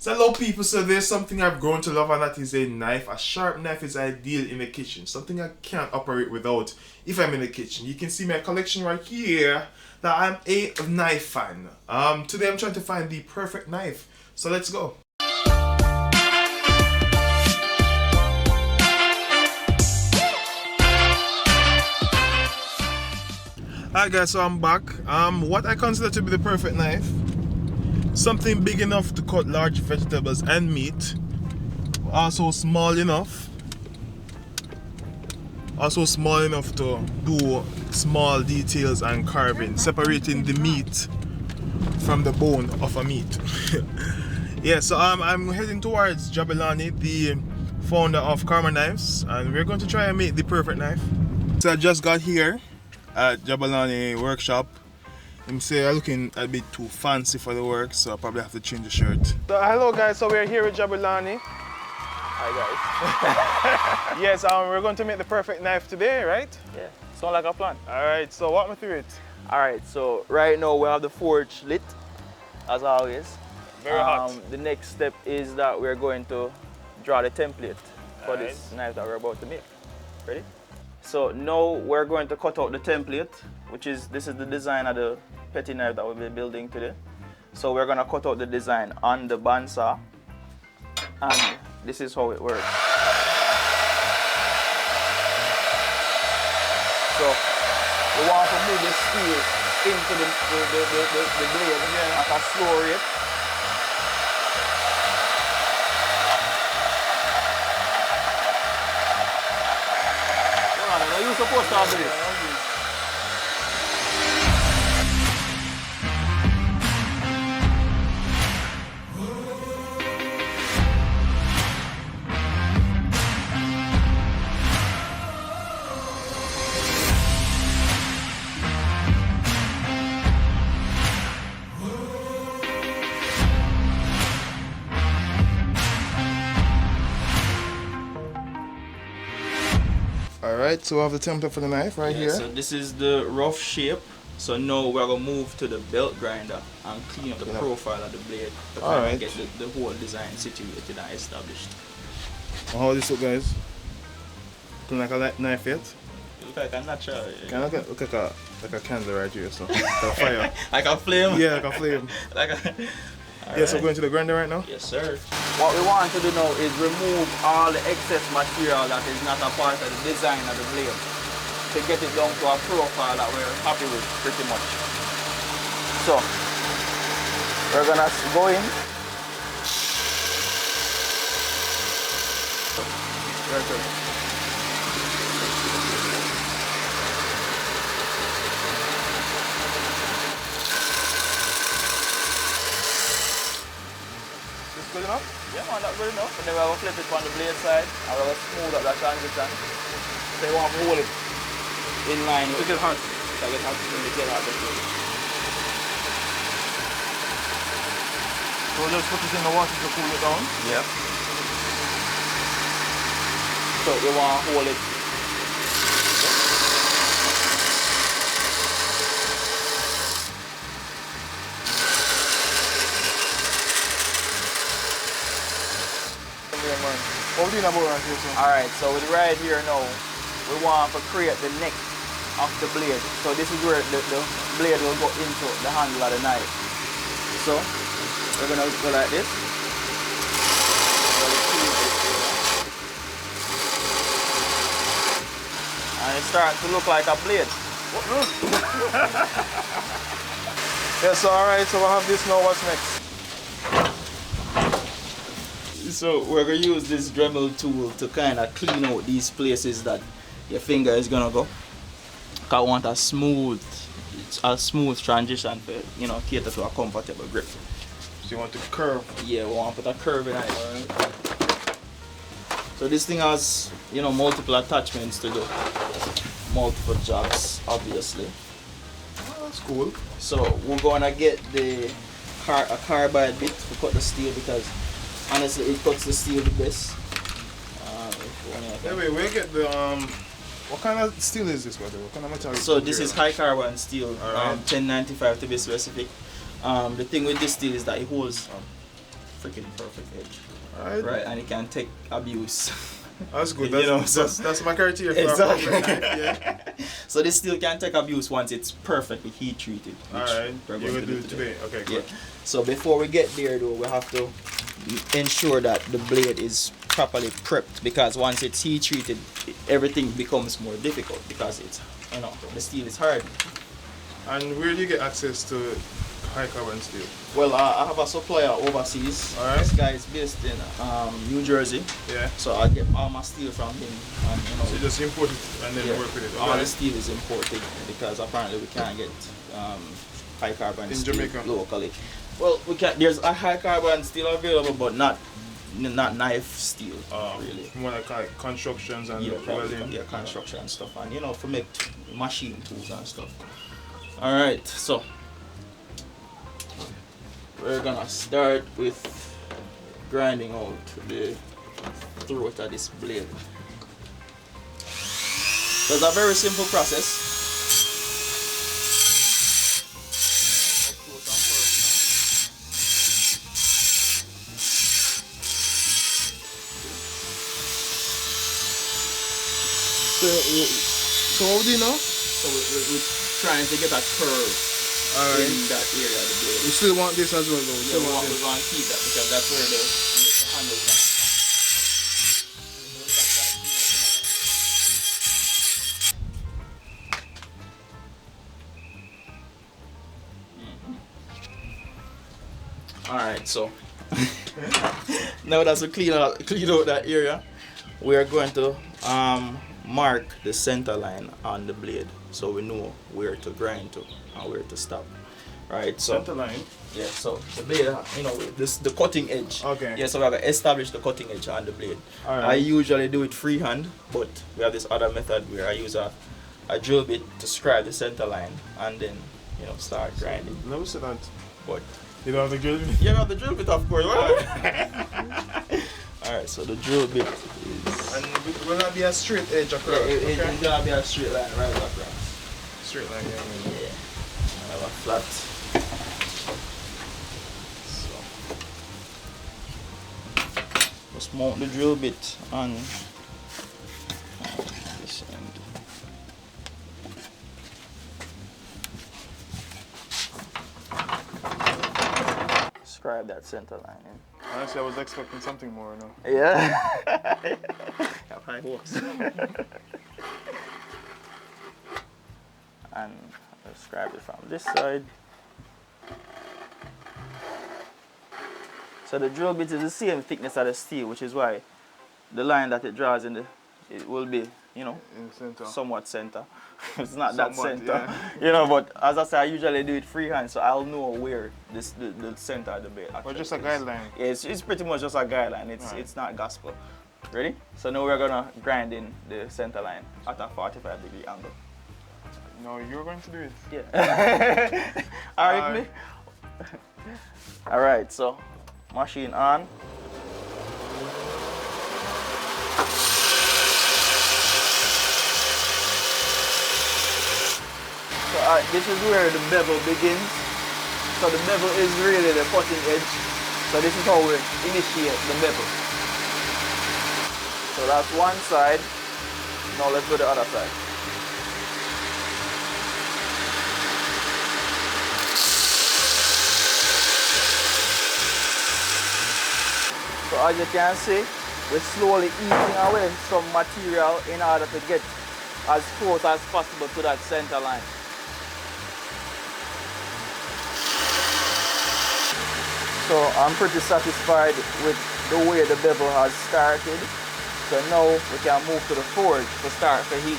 So hello people, so there's something I've grown to love, and that is a knife. A sharp knife is ideal in the kitchen. Something I can't operate without if I'm in the kitchen. You can see my collection right here that I'm a knife fan. Today I'm trying to find the perfect knife. So let's go. Alright guys, so I'm back. What I consider to be the perfect knife. Something big enough to cut large vegetables and meat. Also small enough to do small details and carving, separating the meat from the bone of a meat. Yeah, so I'm heading towards Jabulani, the founder of Karma Knives, and we're going to try and make the perfect knife. So I just got here at Jabulani workshop. I'm saying I'm looking a bit too fancy for the work, so I probably have to change the shirt. So hello guys, so we're here at Jabulani. Hi guys. Yes, we're going to make the perfect knife today, right? Yeah, sound like a plan. Alright, so walk me through it. Alright, so right now we have the forge lit, as always. Very hot. The next step is that we're going to draw the template for this knife that we're about to make. Ready? So now we're going to cut out the template, this is the design of the petty knife that we'll be building today. So we're going to cut out the design on the bandsaw, and this is how it works. So we want to move the steel into the blade at a slow rate. You're supposed to have this. Alright, so we have the template for the knife right here. So this is the rough shape. So now we're going to move to the belt grinder and clean up the profile of the blade to kind of get the whole design situated and established. How this look, guys? Looking like a knife yet? Look like a natural. Can I look like a candle right here, so like a fire. Like a flame? Yeah, like a flame. Yes, we're going to the grinder right now? Yes, sir. What we want to do now is remove all the excess material that is not a part of the design of the blade to get it down to a profile that we're happy with pretty much. So, we're going to go in. Very good. Good enough? Yeah man, that's good enough. And then we're going to flip it on the blade side and we're going to smooth up that transition. So you want to hold it in line with it. Hot. So it has to get hot. So we'll just put it in the water to cool it down? Yeah. So you want to hold it. Alright, so with right here now, we want to create the neck of the blade. So this is where the blade will go into the handle of the knife. So we're going to go like this. And it starts to look like a blade. Yes, alright, so we'll have this now. What's next? So we're going to use this Dremel tool to kind of clean out these places that your finger is going to go. I want a smooth transition for, cater to a comfortable grip. So you want to curve? Yeah, we want to put a curve in it. So this thing has, multiple attachments to do. Multiple jobs, obviously. Oh, that's cool. So we're going to get a carbide bit to cut the steel because honestly, it cuts the steel the best. Anyway, we get the what kind of steel is this, by the way? What kind of material? So this is high carbon steel, 1095 to be specific. The thing with this steel is that it holds freaking perfect edge. Alright. Right, and it can take abuse. That's good. You know, That's my criteria for Exactly. a perfect knife, yeah. So this steel can take abuse once it's perfectly heat treated. Alright. We're You're going gonna to do it today. Okay, Yeah. good. So before we get there though, we have to ensure that the blade is properly prepped, because once it's heat treated, everything becomes more difficult because it's, you know, the steel is hard. And where do you get access to high carbon steel? Well, I have a supplier overseas. Alright. This guy is based in New Jersey. Yeah. So I get all my steel from him, and you know. So you just import it and then Yeah. work with it. All the Alright. steel is imported because apparently we can't get high carbon In steel Jamaica? locally. Well, we can. There's a high carbon steel available, but not knife steel really. More like constructions and Yeah, welding. yeah, construction and stuff, and you know, for make machine tools and stuff. All right, so we're gonna start with grinding out the throat of this blade. So it's a very simple process. So what do you know? So we're trying to get a curve in that area of the blade. You still want this as well though? Yeah, we're going to keep that because that's where the handle comes. Alright, so now that we clean out that area, we are going to mark the center line on the blade so we know where to grind to and where to stop. Right, so Center line. yeah, so the blade, you know, this the cutting edge. Okay. Yeah, so we have to establish the cutting edge on the blade. Alright. I usually do it freehand, but we have this other method where I use a drill bit to scribe the center line and then, you know, start grinding. Never said that. But You don't have the drill? yeah, we have the drill bit, of course. Alright, so the drill bit is. And it will not be a straight edge across. Yeah, it's Okay. gonna be a straight line right across. Straight line, yeah. Yeah. I have a flat. So just mount the drill bit on this end. Scribe that center line in. Honestly, I was expecting something more, you know. Yeah. Have high hopes. And I'll scribe it from this side. So the drill bit is the same thickness as the steel, which is why the line that it draws in it will be, you know, In the center. somewhat center. It's not that Somewhat, center, yeah. you know. But as I say, I usually do it freehand, so I'll know where the center of the blade. Or just a is. guideline. Yeah, it's pretty much just a guideline. It's not gospel. Ready? So now we're gonna grind in the center line at a 45-degree angle. No, you're going to do it. Yeah. All right, me. All right. So machine on. So this is where the bevel begins. So the bevel is really the cutting edge. So this is how we initiate the bevel. So that's one side. Now let's do the other side. So as you can see, we're slowly eating away some material in order to get as close as possible to that center line. So I'm pretty satisfied with the way the bevel has started. So now we can move to the forge to start the heat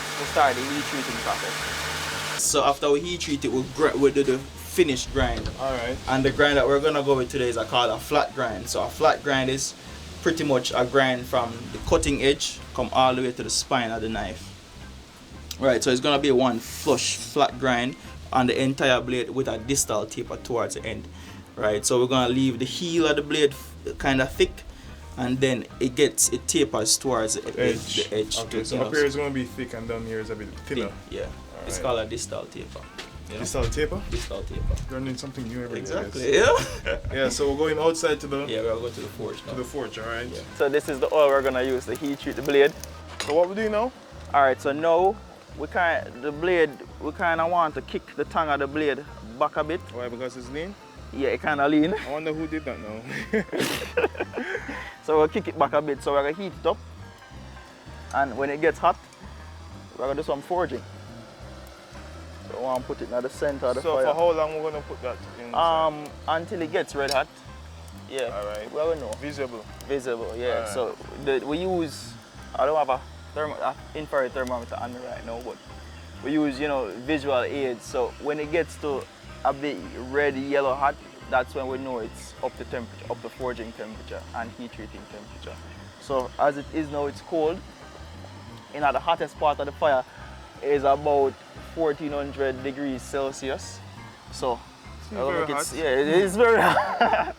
treating process. So after we heat treat it, we'll do the finished grind. Alright. And the grind that we're gonna go with today is called a flat grind. So a flat grind is pretty much a grind from the cutting edge come all the way to the spine of the knife. Right, so it's gonna be one flush flat grind on the entire blade with a distal taper towards the end. Right, so we're gonna leave the heel of the blade kind of thick, and then it tapers towards the edge. Okay, so up here is going to be thick and down here is a bit thinner. Yeah, it's Alright. called a distal taper. You know? Distal taper? Distal taper. Learning something new every day. Exactly, yeah. Yeah, so we're going outside to the Yeah, we'll go to the forge now. to the forge, alright? Yeah. So this is the oil we're gonna use to heat treat the blade. So what we do now? Alright, so now we kind of want to kick the tongue of the blade back a bit. Why? Because it's lean? Yeah, it kind of lean. I wonder who did that now. So we'll kick it back a bit. So we're gonna heat it up, and when it gets hot, we're gonna do some forging. So I want to put it in the center of the fire. So for how long we're gonna put that in? Until it gets red hot. Yeah. Alright. Well, we know. Visible. Visible, yeah. Alright. So we use, I don't have a infrared thermometer on me right now, but we use, visual aids. So when it gets to a bit red, yellow hot, that's when we know it's up to temperature, up to forging temperature and heat treating temperature. So as it is now, it's cold. The hottest part of the fire is about 1400 degrees Celsius. So it is very hot.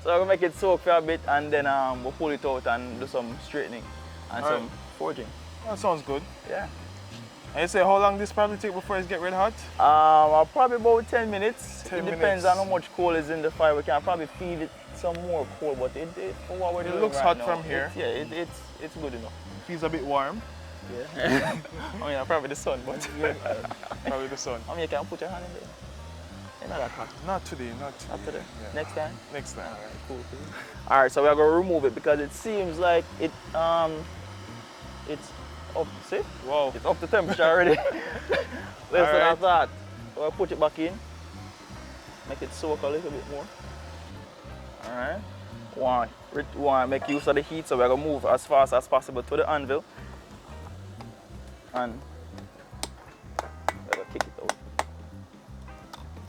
So I'm gonna make it soak for a bit, and then we'll pull it out and do some straightening and some forging. That sounds good. Yeah. And you say how long this probably take before it get red hot? Probably about 10 minutes. 10 it depends minutes. on how much coal is in the fire. We can probably feed it some more coal, but for what we're doing looks right hot now, from here. It's good enough. Feels a bit warm. Yeah. I mean, probably the sun, but Probably the sun. I mean, you can put your hand in there. It's not that hot. Not today, not today. Not today. Yeah. Next time. Next time. Alright, cool. Alright, so we're gonna remove it because it seems like it's up. See? Wow. It's up to temperature already. Less than I thought. So we'll put it back in. Make it soak a little bit more. Alright. Want to make use of the heat, so we're gonna move as fast as possible to the anvil. And we're gonna kick it out.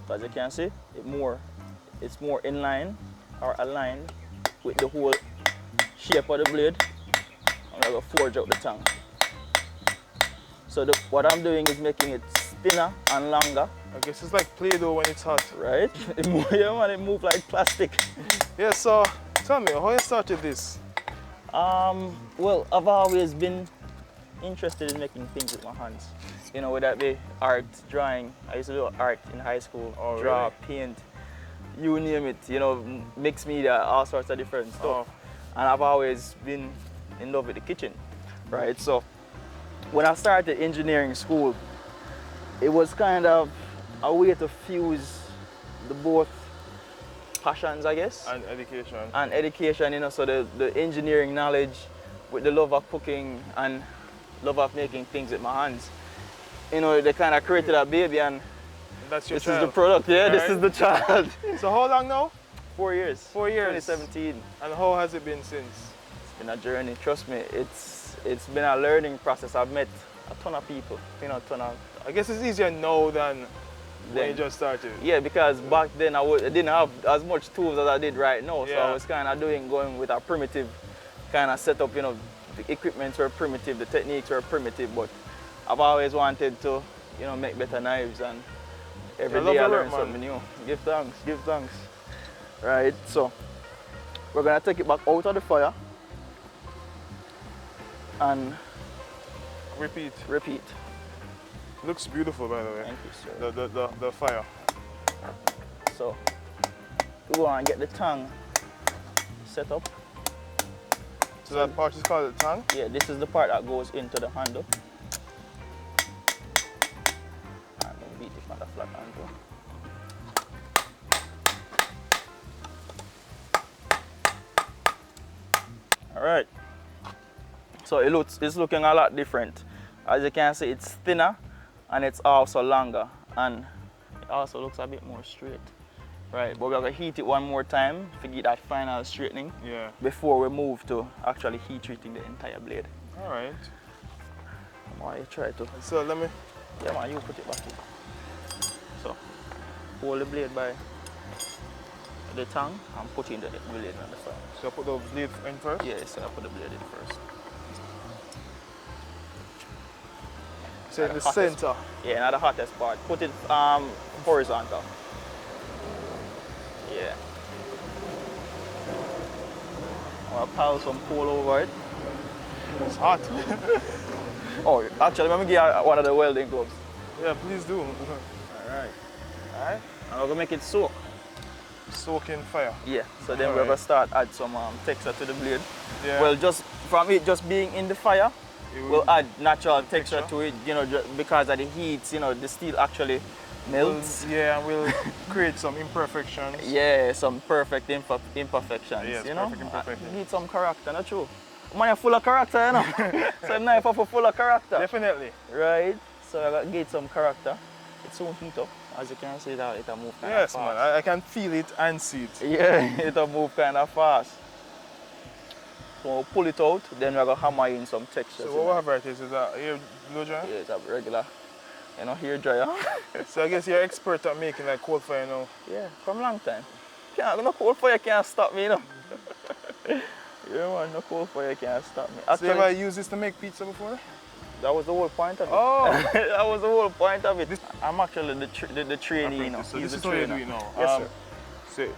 So as you can see, it's more in line or aligned with the whole shape of the blade. And we're gonna forge out the tongue. So what I'm doing is making it thinner and longer. I guess it's like Play-Doh when it's hot. Right? It moves like plastic. Yeah, so tell me, how you started this? Well, I've always been interested in making things with my hands. Whether that be art, drawing. I used to do art in high school, draw, paint, you name it, mixed media, all sorts of different stuff. And I've always been in love with the kitchen, right? So when I started engineering school, it was kind of a way to fuse the both passions, I guess. And education. And education, so the engineering knowledge with the love of cooking and love of making things with my hands. They kind of created a baby, and that's your this child. is the product. Yeah, All this right. is the child. So how long now? 4 years. 4 years. 2017. And how has it been since? It's been a journey. Trust me, it's been a learning process. I've met a ton of people. I guess it's easier now than when you just started. Yeah, because back then I didn't have as much tools as I did right now. So I was kind of going with a primitive kind of setup. The equipments were primitive, the techniques were primitive, but I've always wanted to, make better knives, and every day I learn something new. Give thanks, give thanks. Right, so we're gonna take it back out of the fire and repeat. Looks beautiful, by the way. Thank you, sir. The fire. So we want to get the tongue set up. So that part is called the tongue? Yeah, this is the part that goes into the handle. I'm going to beat it on the flat handle. Alright. So it's looking a lot different. As you can see, it's thinner and it's also longer, and it also looks a bit more straight. Right, but we're going to heat it one more time to get that final straightening before we move to actually heat treating the entire blade. All right. Why you try to? So let me... Yeah man, you put it back in. So, hold the blade by the tongue and put in the blade on the side. So I put the blade in first? Yeah, so I put the blade in first. So in the center? Yeah, not the hottest part. Put it horizontal. Yeah. I'll pile some coal over it. It's hot. Oh, actually, let me give you one of the welding gloves. Yeah, please do. Right. Alright. Alright? And we're gonna make it soak. Soak in fire. Yeah. So then we're gonna start add some texture to the blade. Yeah. Well, just from it just being in the fire, we'll add natural texture to it, you know, because of the heat, you know, the steel actually melts. Yeah, and we'll create some imperfections. Yeah, some perfect imperfections, Yes, you know. perfect imperfections. Need some character, not true. Man, you're full of character, you know. So I'm knife for full of character. Definitely. Right? So I got to get some character. It soon heat up. As you can see, it'll move kind of Yes, fast. man. I can feel it and see it. Yeah, it'll move kind of fast. So we'll pull it out, then we're going to hammer in some textures. So what we have right is that hair blow dryer? Yeah, it's a regular, you know, hair dryer. So I guess you're expert at making like cold fire now. Yeah, from a long time. No cold fire can't stop me, you know. Yeah, man, no cold fire can't stop me. So you ever used this to make pizza before? That was the whole point of it. Oh! That was the whole point of it. I'm actually the trainee, you know. So He's this the is how you trainer. do it now. Yes, sir. So,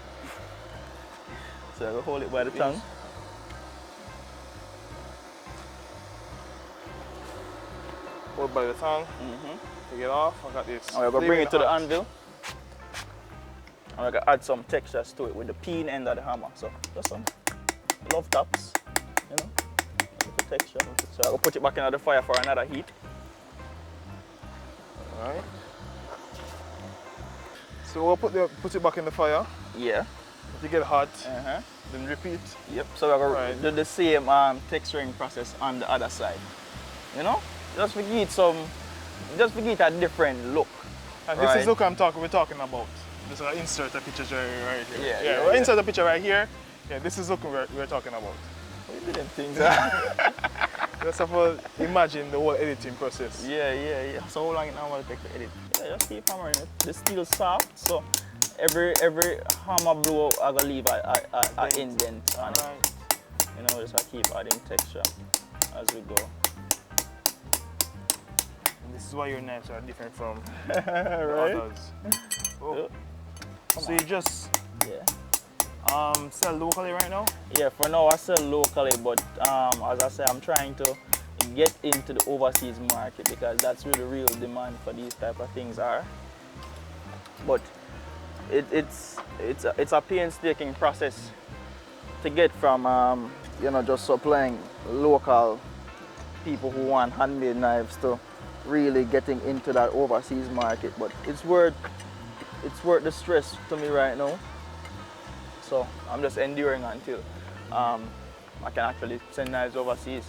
So I will hold it by the tongue. hold by the tongue. Take it off. I got this. And we're going to bring it to the hot. anvil. And we're going to add some textures to it with the peen end of the hammer. So just some love taps, you know, little texture. So I'm going to put it back into the fire for another heat. Alright. So we'll put it back in the fire. Yeah. To get hot. Then repeat. Yep. So we're going to do the same texturing process on the other side. You know, just to give it a different look. And this is what we're talking about. Just insert a picture right here. Yeah, we'll insert a picture right here. Yeah, this is what we're talking about. We didn't think Just have to imagine the whole editing process. Yeah. So how long it normally take to edit? Yeah, just keep hammering it. The steel's soft, so every hammer blow I gotta leave a indent on it. You know, just keep adding texture as we go. And this is why your knives are different from Right? others. Oh. So you just sell locally right now? Yeah, for now I sell locally, but as I say, I'm trying to get into the overseas market because that's where the real demand for these type of things are. But it's a painstaking process to get from you know, just supplying local people who want handmade knives to really getting into that overseas market. But it's worth the stress to me right now. So I'm just enduring until I can actually send knives overseas.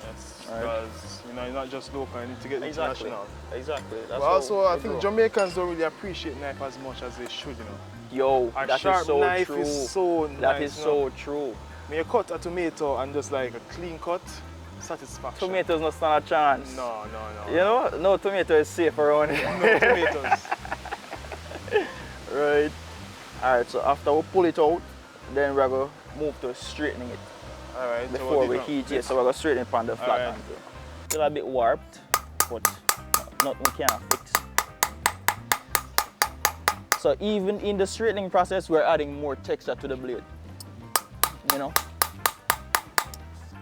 Yes, Right. because you know, you're not just local, you need to get Exactly. international. Exactly. That's But also, how I we think grow. Jamaicans don't really appreciate knife as much as they should, you know. Yo, A that sharp is so knife true. is so That nice, is you so know. true. When you cut a tomato and just like a clean cut, satisfaction. Tomatoes not stand a chance. No. You know, no tomato is safe around here. No tomatoes. Right. Alright, so after we pull it out, then we're going to move to straightening it. Alright. Before we heat it, so we're going to straighten it on the flat Alright. angle. Still a bit warped, but nothing we can't fix. So even in the straightening process, we're adding more texture to the blade. You know?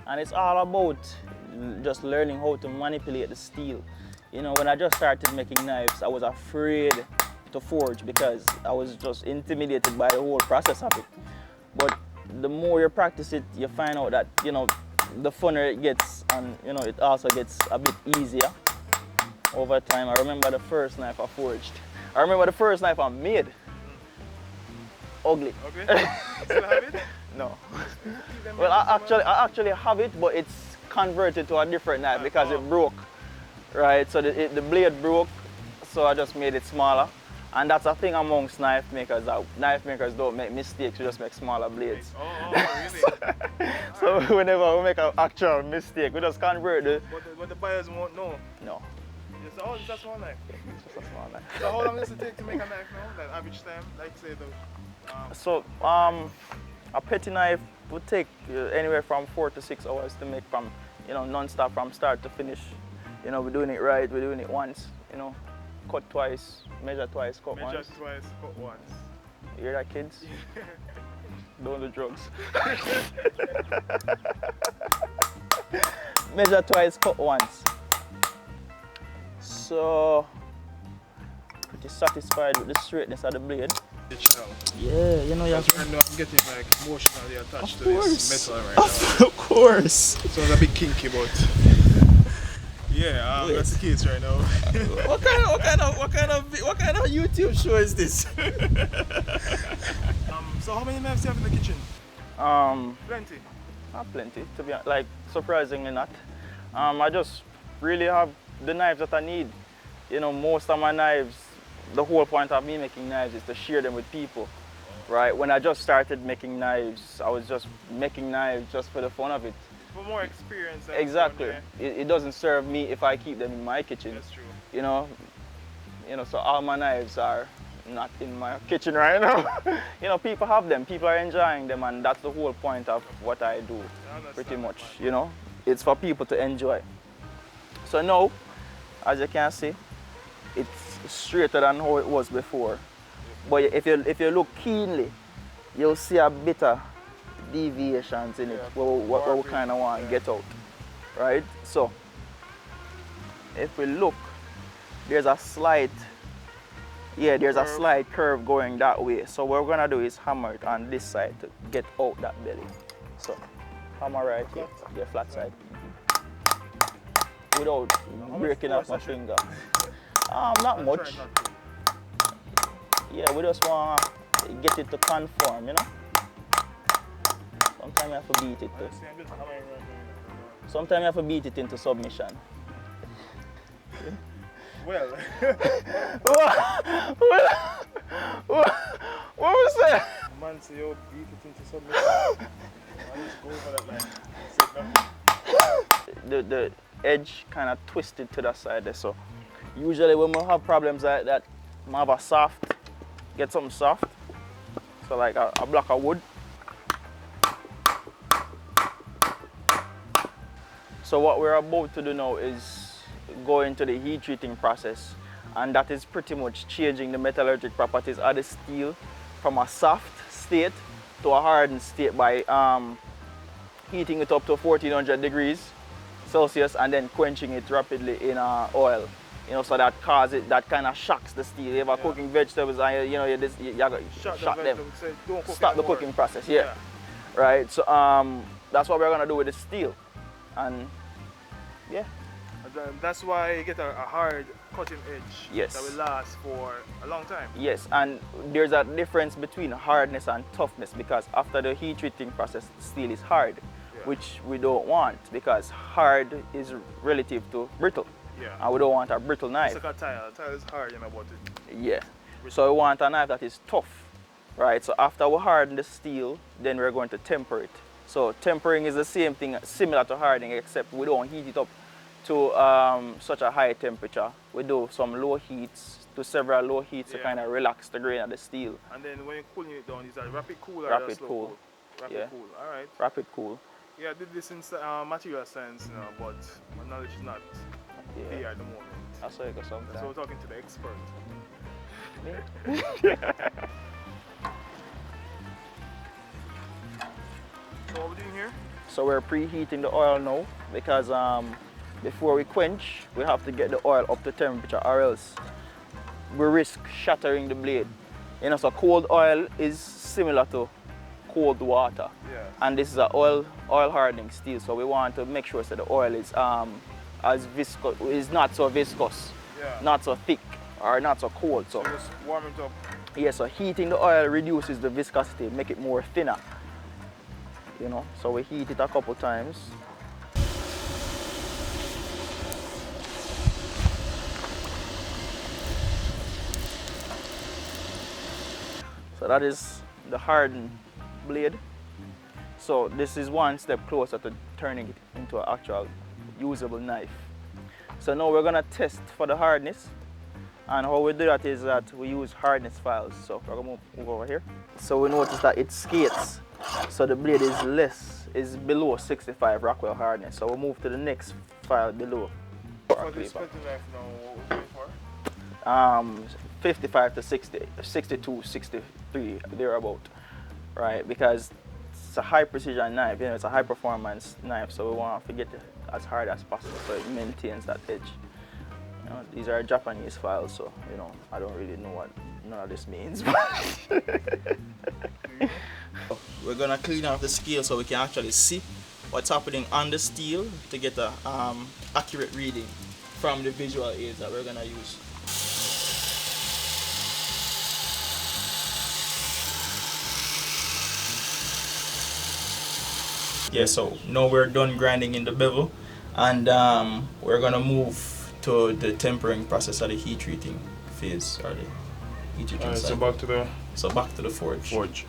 And it's all about just learning how to manipulate the steel. You know, when I just started making knives, I was afraid to forge because I was just intimidated by the whole process of it. But the more you practice it, you find out that, you know, the funner it gets, and you know, it also gets a bit easier over time. I remember the first knife I forged. I remember the first knife I made. Ugly. Okay. Still have it? No. Well, I actually have it, but it's converted to a different knife because it broke. Right, so the blade broke, so I just made it smaller. And that's a thing amongst knife makers, that knife makers don't make mistakes, we just make smaller blades. Oh, really? So whenever we make an actual mistake, we just convert the... But the buyers won't know. No. It's all just a small knife. It's just a small knife. So how long does it take to make a knife now? Like average time, like say the... So a petty knife would take anywhere from 4 to 6 hours to make, from, you know, non-stop from start to finish. You know, we're doing it right, we're doing it once, you know, cut twice, measure twice, cut once. Measure twice, cut once. You hear that, kids? Don't do drugs. Measure twice, cut once. So pretty satisfied with the straightness of the blade. The child. Yeah, you know you have Because right now I'm getting like emotionally attached Of to course. this metal right now. Of course. So it's a bit kinky, but yeah, that's the case right now. What kind of YouTube show is this? So how many knives do you have in the kitchen? Plenty. Not plenty, to be honest. Like, surprisingly not. I just really have the knives that I need. You know, most of my knives, the whole point of me making knives is to share them with people, right? When I just started making knives, I was just making knives just for the fun of it. For more experience. Exactly. It doesn't serve me if I keep them in my kitchen. That's true. You know, so all my knives are not in my kitchen right now. You know, people have them, people are enjoying them, and that's the whole point of what I do, pretty much, you know. It's for people to enjoy. So now, as you can see, it's straighter than how it was before. But if you look keenly, you'll see a bit of deviations in it, what we kind of want to get out, right? So, if we look, there's a slight curve going that way. So what we're gonna do is hammer it on this side to get out that belly. So hammer right here, the flat side, without breaking off my finger. Not much. Yeah, we just want to get it to conform, you know. Sometimes you have to beat it too. Sometimes you have to beat it into submission. Well, what was that? man, so you beat it into submission. I just go for that line. The edge kind of twisted to that side there, so usually when we have problems like that, we have a soft, get something soft, so like a block of wood. So what we're about to do now is go into the heat treating process, and that is pretty much changing the metallurgic properties of the steel from a soft state to a hardened state by heating it up to 1400 degrees Celsius and then quenching it rapidly in oil. You know, so that kind of shocks the steel. You ever cooking vegetables and you shock them. Stop the cooking process, yeah. Right, so that's what we're gonna do with the steel. And yeah. And that's why you get a hard cutting edge. Yes. That will last for a long time. Yes, and there's a difference between hardness and toughness, because after the heat treating process, steel is hard, which we don't want, because hard is relative to brittle. Yeah. And we don't want a brittle knife. It's like a tile. A tile is hard, you know about it. Yeah. So we want a knife that is tough, right? So after we harden the steel, then we're going to temper it. So tempering is the same thing, similar to hardening, except we don't heat it up to such a high temperature. We do some low heats, to several low heats to kind of relax the grain of the steel. And then when you're cooling it down, is that rapid cool or rapid slow cool? Rapid cool, all right. Rapid cool. Yeah, I did this in material science, you know, but my knowledge is not there at the moment. That's how it goes sometimes. So we're talking to the expert. So what are we doing here? So we're preheating the oil now, because before we quench, we have to get the oil up to temperature, or else we risk shattering the blade. You know, so cold oil is similar to cold water. Yeah. And this is an oil hardening steel, so we want to make sure that the oil is not so viscous, not so thick, or not so cold. So just warm it up. Yeah, so heating the oil reduces the viscosity, make it more thinner. You know, so we heat it a couple times. So that is the hardened blade. So this is one step closer to turning it into an actual usable knife. So now we're gonna test for the hardness. And how we do that is that we use hardness files. So we're gonna move over here. So we notice that it skates. So the blade is below 65 Rockwell hardness. So we'll move to the next file below. For this cutting knife now, what are we going for? 55 to 60, 62, 63, thereabout, right? Because it's a high precision knife, you know, it's a high performance knife, so we want to get it as hard as possible so it maintains that edge. You know, these are Japanese files, so you know I don't really know what none of this means. We're gonna clean off the scale so we can actually see what's happening on the steel to get a accurate reading from the visual aids that we're gonna use. Yeah, so now we're done grinding in the bevel, and we're gonna move to the tempering process of the heat treating phase, or the heat treating cycle. So back to the forge.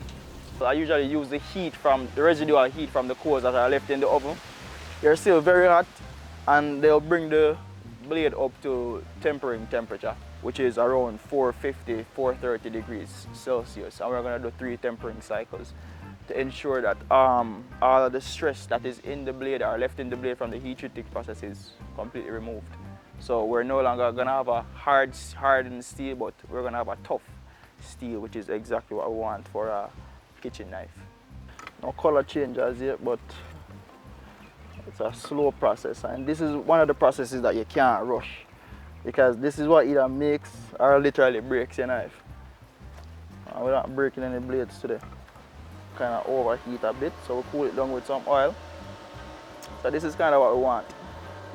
I usually use the heat from the residual heat from the cores that are left in the oven. They're still very hot, and they'll bring the blade up to tempering temperature, which is around 450, 430 degrees Celsius. And we're gonna do 3 tempering cycles to ensure that all of the stress that is in the blade or left in the blade from the heat treating process is completely removed. So we're no longer gonna have a hardened steel, but we're gonna have a tough steel, which is exactly what we want for a kitchen knife. No color change as yet, but it's a slow process, and this is one of the processes that you can't rush, because this is what either makes or literally breaks your knife. We're not breaking any blades today. Kind of overheat a bit, so we'll cool it down with some oil. So this is kind of what we want.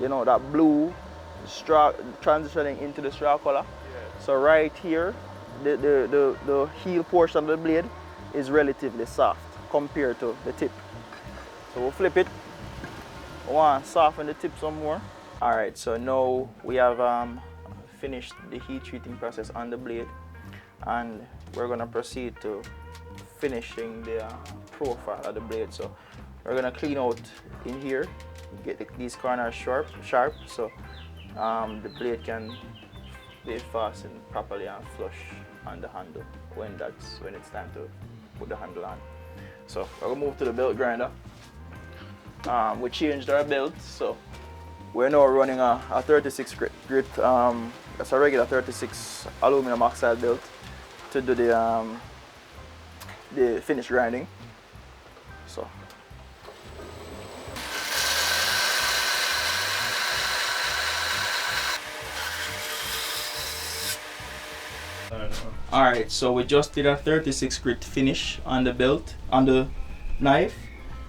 You know, that blue straw transitioning into the straw color. Yeah. So right here, the heel portion of the blade is relatively soft compared to the tip. So we'll flip it. We want to soften the tip some more. All right, so now we have finished the heat treating process on the blade, and we're gonna proceed to finishing the profile of the blade. So we're gonna clean out in here, get these corners sharp, so the blade can be fastened properly and flush on the handle when it's time to put the handle on. So we're gonna move to the belt grinder. We changed our belt, so we're now running a 36 grit. That's a regular 36 aluminum oxide belt to do the finish grinding. So all right, so we just did a 36 grit finish on the belt, on the knife.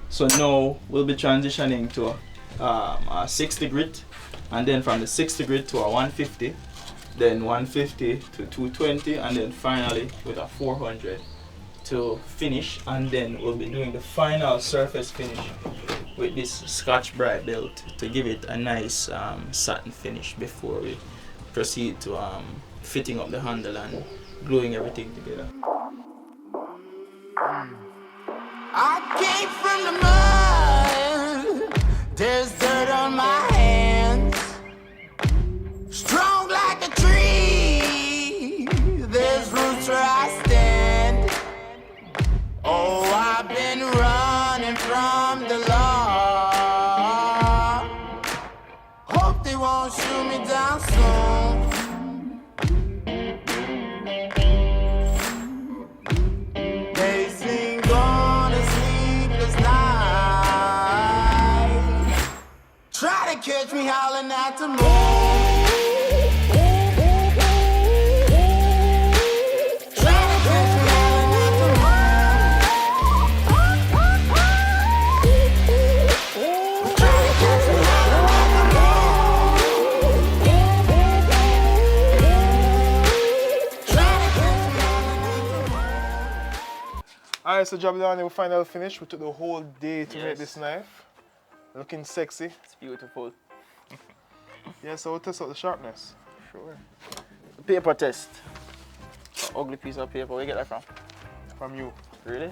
So now we'll be transitioning to a 60 grit, and then from the 60 grit to a 150, then 150 to 220, and then finally with a 400 to finish. And then we'll be doing the final surface finish with this Scotch Brite belt to give it a nice satin finish before we proceed to fitting up the handle and gluing everything together. I came from the mud, there's dirt on my hands. Strong like a tree, there's roots where I stand. Oh, I've been running from the law. Hope they won't shoot me down soon. They sing on a sleepless night. Try to catch me howling at the moon. Alright, so Jabulani, we final finish. We took the whole day to make this knife. Looking sexy. It's beautiful. Yeah, so we'll test out the sharpness. Sure. Paper test. Ugly piece of paper. Where you get that from? From you. Really?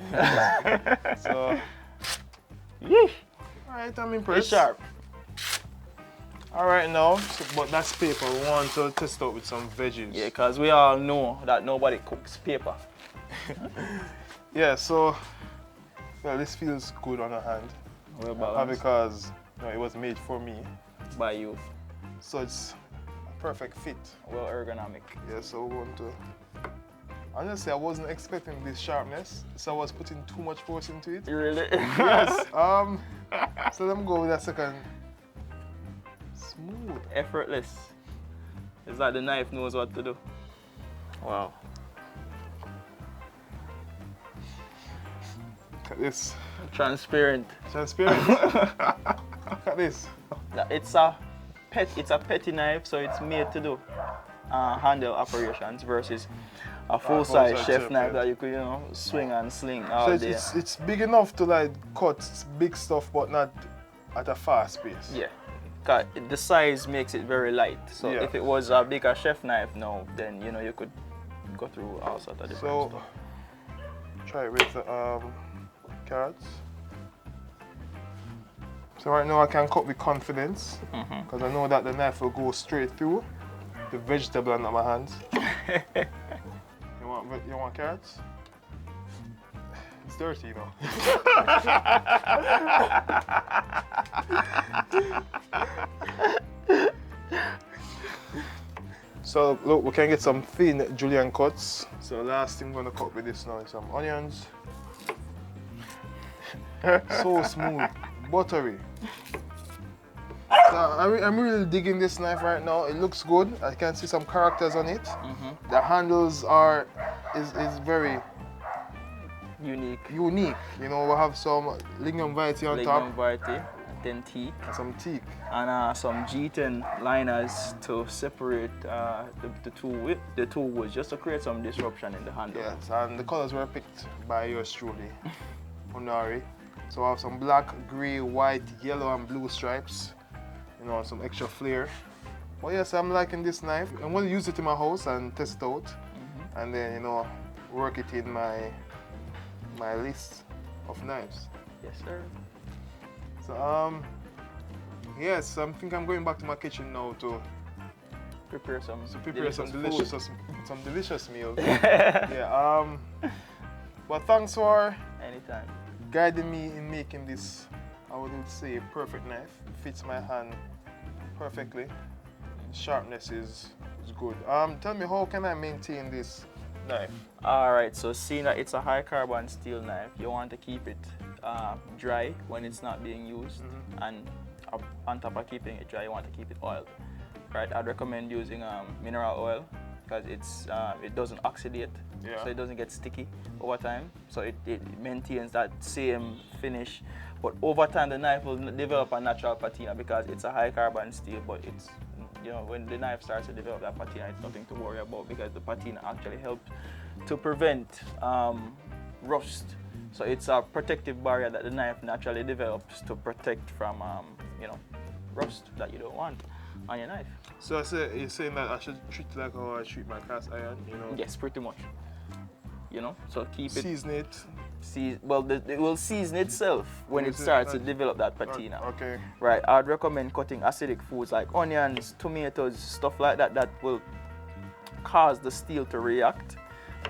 So, Yeesh. alright, I'm impressed. It's sharp. Alright now, but that's paper. We want to test out with some veggies. Yeah, because we all know that nobody cooks paper. Yeah, so, well, this feels good on the hand. Well balanced. Because it was made for me. By you. So it's a perfect fit. Well ergonomic. Yeah, so we want to... Honestly, I wasn't expecting this sharpness, so I was putting too much force into it. You really? Yes. So let me go with that second. Smooth. Effortless. It's like the knife knows what to do. Wow. Look at this. Transparent. Transparent. Look at this. It's a petty knife, so it's made to do handle operations versus a full-size chef knife that you could, you know, swing and sling all day. It's big enough to like cut big stuff, but not at a fast pace. Yeah. 'Cause the size makes it very light. So Yeah. if it was a bigger chef knife, no, then you know you could go through all sorts of different stuff. Try it with the carrots. So right now I can cut with confidence because I know that the knife will go straight through the vegetable under my hands. You want carrots? It's dirty, you know. So look, we can get some thin julienne cuts. So last thing I'm gonna cut with this now is some onions. So smooth, buttery. So I'm really digging this knife right now. It looks good. I can see some characters on it. The handles is very Unique. You know, we have some lignum vitae on top. Lignum vitae, then teak. And some teak. And some G10 liners to separate the two woods, just to create some disruption in the handle. Yes, and the colors were picked by yours truly, Onari. So I have some black, grey, white, yellow, and blue stripes. You know, some extra flair. But yes, I'm liking this knife. I'm going to use it in my house and test it out. And then, you know, work it in my list of knives. Yes, sir. So, yes, I think I'm going back to my kitchen now to prepare some delicious meals. Yeah. But thanks for anytime guiding me in making this, I would say, perfect knife. It fits my hand perfectly. Sharpness is good. Tell me, how can I maintain this knife? Alright, so seeing that it's a high carbon steel knife, you want to keep it dry when it's not being used, and on top of keeping it dry, you want to keep it oiled. Right, I'd recommend using mineral oil because it doesn't oxidate, so it doesn't get sticky over time, so it maintains that same finish. But over time, the knife will develop a natural patina because it's a high carbon steel, but it's, you know, when the knife starts to develop that patina, it's nothing to worry about because the patina actually helps to prevent rust. So it's a protective barrier that the knife naturally develops to protect from, you know, rust that you don't want on your knife. So you're saying that I should treat it like how I treat my cast iron, you know? Yes, pretty much. You know, so keep it. Season it. Well, it will season itself when it starts to develop that patina. Okay. Right, I'd recommend cutting acidic foods like onions, tomatoes, stuff like that that will cause the steel to react.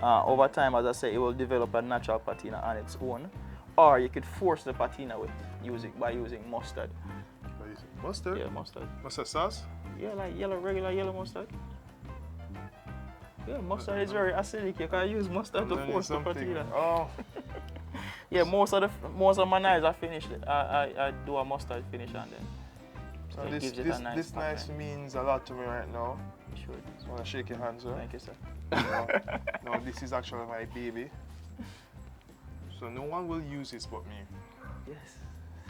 Over time, as I say, it will develop a natural patina on its own. Or you could force the patina by using mustard. Mustard? Yeah, mustard. Mustard sauce? Yeah, like regular yellow mustard. Yeah, mustard is very acidic. You can use mustard to force the patina. Oh. Yeah, most of my knives are finished. I do a mustard finish on them. So it gives it a nice this knife means a lot to me right now. You should. I want to shake your hand, sir. Thank you, sir. No, this is actually my baby. So no one will use this but me. Yes.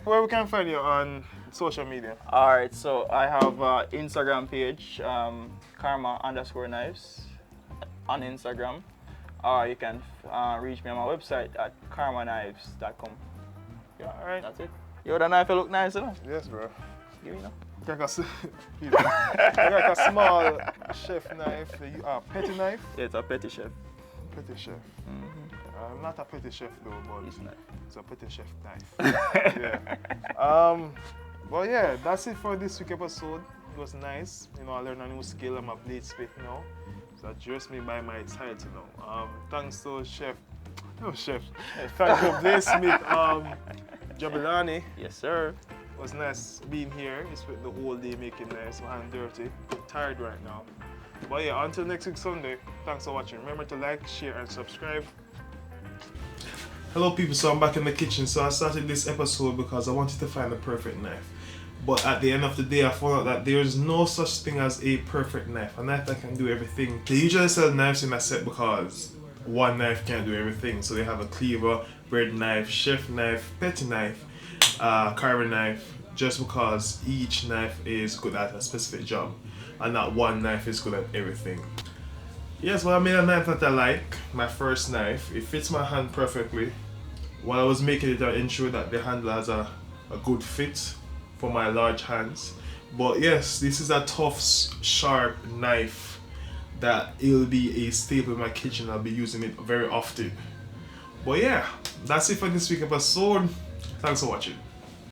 Where we can find you on social media? Alright, so I have an Instagram page, karma_knives on Instagram. Or you can reach me on my website at karmaknives.com. Yeah, alright. That's it. Yo, the knife look nice, huh? Yes, bro. Give me now. Like a small chef knife, petty knife? Yeah, it's a petty chef. Petty chef. I'm not a petty chef though, but it's a petty chef knife. Yeah. But yeah, that's it for this week's episode. It was nice. You know, I learned a new skill. I'm a bladesmith now. So address me by my title now. Thanks to Thank you, bladesmith Jabulani. Yes, sir. It was nice being here. I spent the whole day making knives, my hand dirty. I'm tired right now. But yeah, until next week Sunday, thanks for watching. Remember to like, share, and subscribe. Hello people, so I'm back in the kitchen. So I started this episode because I wanted to find the perfect knife. But at the end of the day, I found out that there's no such thing as a perfect knife. A knife that can do everything. They usually sell knives in a set because one knife can't do everything. So they have a cleaver, bread knife, chef knife, petty knife, carving knife, just because each knife is good at a specific job and not one knife is good at everything. Yes, well, I made a knife that I like, my first knife. It fits my hand perfectly. While I was making it, I ensured that the handle has a good fit for my large hands. But yes, this is a tough, sharp knife that it'll be a staple in my kitchen. I'll be using it very often. But yeah, that's it for this week's episode. Thanks for watching.